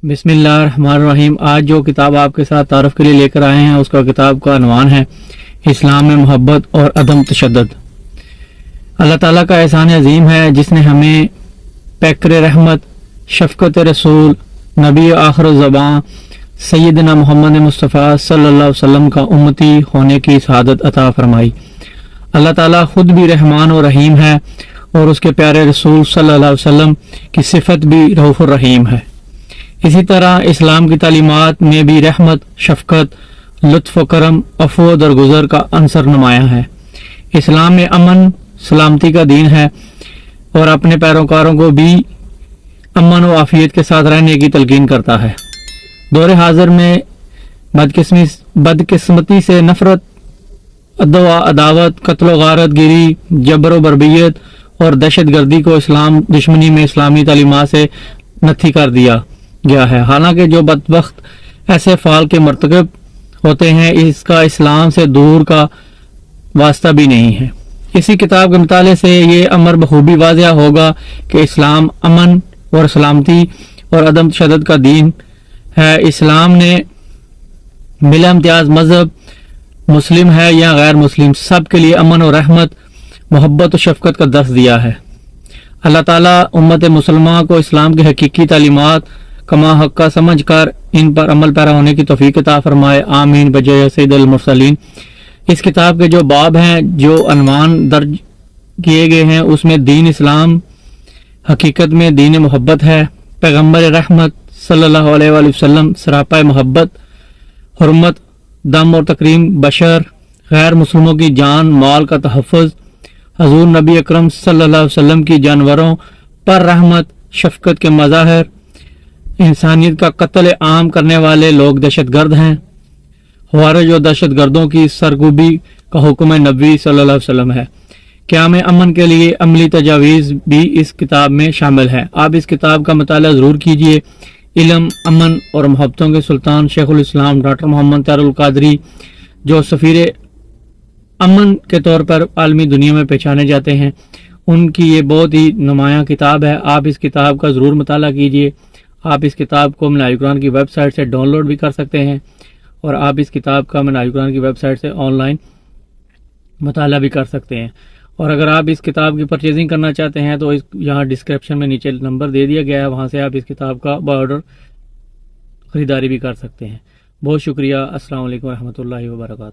بسم اللہ الرحمن الرحیم۔ آج جو کتاب آپ کے ساتھ تعارف کے لیے لے کر آئے ہیں اس کا کتاب کا عنوان ہے اسلام میں محبت اور عدم تشدد۔ اللہ تعالیٰ کا احسان عظیم ہے جس نے ہمیں پیکر رحمت، شفقت رسول، نبی آخر الزبان سیدنا محمد مصطفیٰ صلی اللہ علیہ وسلم کا امتی ہونے کی سعادت عطا فرمائی۔ اللہ تعالیٰ خود بھی رحمان و رحیم ہے اور اس کے پیارے رسول صلی اللہ علیہ وسلم کی صفت بھی رؤوف الرحیم ہے۔ اسی طرح اسلام کی تعلیمات میں بھی رحمت، شفقت، لطف و کرم، عفو و درگزر کا عنصر نمایاں ہے۔ اسلام میں امن سلامتی کا دین ہے اور اپنے پیروکاروں کو بھی امن و عافیت کے ساتھ رہنے کی تلقین کرتا ہے۔ دور حاضر میں بدقسمتی سے نفرت، عداوت، قتل و غارت گیری، جبر و بربریت اور دہشت گردی کو اسلام دشمنی میں اسلامی تعلیمات سے نتھی کر دیا گیا ہے۔ حالانکہ جو بدبخت ایسے فعال کے مرتکب ہوتے ہیں اس کا اسلام سے دور کا واسطہ بھی نہیں ہے۔ اسی کتاب کے مطالعے سے یہ امر بخوبی واضح ہوگا کہ اسلام امن اور سلامتی اور عدم تشدد کا دین ہے۔ اسلام نے بلا امتیاز مذہب، مسلم ہے یا غیر مسلم، سب کے لیے امن و رحمت، محبت و شفقت کا درس دیا ہے۔ اللہ تعالیٰ امت مسلمہ کو اسلام کی حقیقی تعلیمات کما حقہ سمجھ کر ان پر عمل پیرا ہونے کی توفیق عطا فرمائے، آمین بجائے سید المرسلین۔ اس کتاب کے جو باب ہیں، جو عنوان درج کیے گئے ہیں، اس میں دین اسلام حقیقت میں دین محبت ہے۔ پیغمبر رحمت صلی اللہ علیہ وآلہ وسلم سراپا محبت، حرمت، دم اور تکریم بشر، غیر مسلموں کی جان مال کا تحفظ، حضور نبی اکرم صلی اللہ علیہ وسلم کی جانوروں پر رحمت، شفقت کے مظاہر، انسانیت کا قتل عام کرنے والے لوگ دہشت گرد ہیں، خوارج اور دہشت گردوں کی سرکوبی کا حکم نبی صلی اللہ علیہ وسلم ہے۔ قیام امن کے لیے عملی تجاویز بھی اس کتاب میں شامل ہے۔ آپ اس کتاب کا مطالعہ ضرور کیجیے۔ علم، امن اور محبتوں کے سلطان شیخ الاسلام ڈاکٹر محمد طاہر القادری، جو سفیر امن کے طور پر عالمی دنیا میں پہچانے جاتے ہیں، ان کی یہ بہت ہی نمایاں کتاب ہے۔ آپ اس کتاب کا ضرور مطالعہ کیجیے۔ آپ اس کتاب کو منہاج القرآن کی ویب سائٹ سے ڈاؤن لوڈ بھی کر سکتے ہیں اور آپ اس کتاب کا منہاج القرآن کی ویب سائٹ سے آن لائن مطالعہ بھی کر سکتے ہیں۔ اور اگر آپ اس کتاب کی پرچیزنگ کرنا چاہتے ہیں تو یہاں ڈسکرپشن میں نیچے نمبر دے دیا گیا ہے، وہاں سے آپ اس کتاب کا بآرڈر خریداری بھی کر سکتے ہیں۔ بہت شکریہ۔ السلام علیکم ورحمۃ اللہ وبرکاتہ۔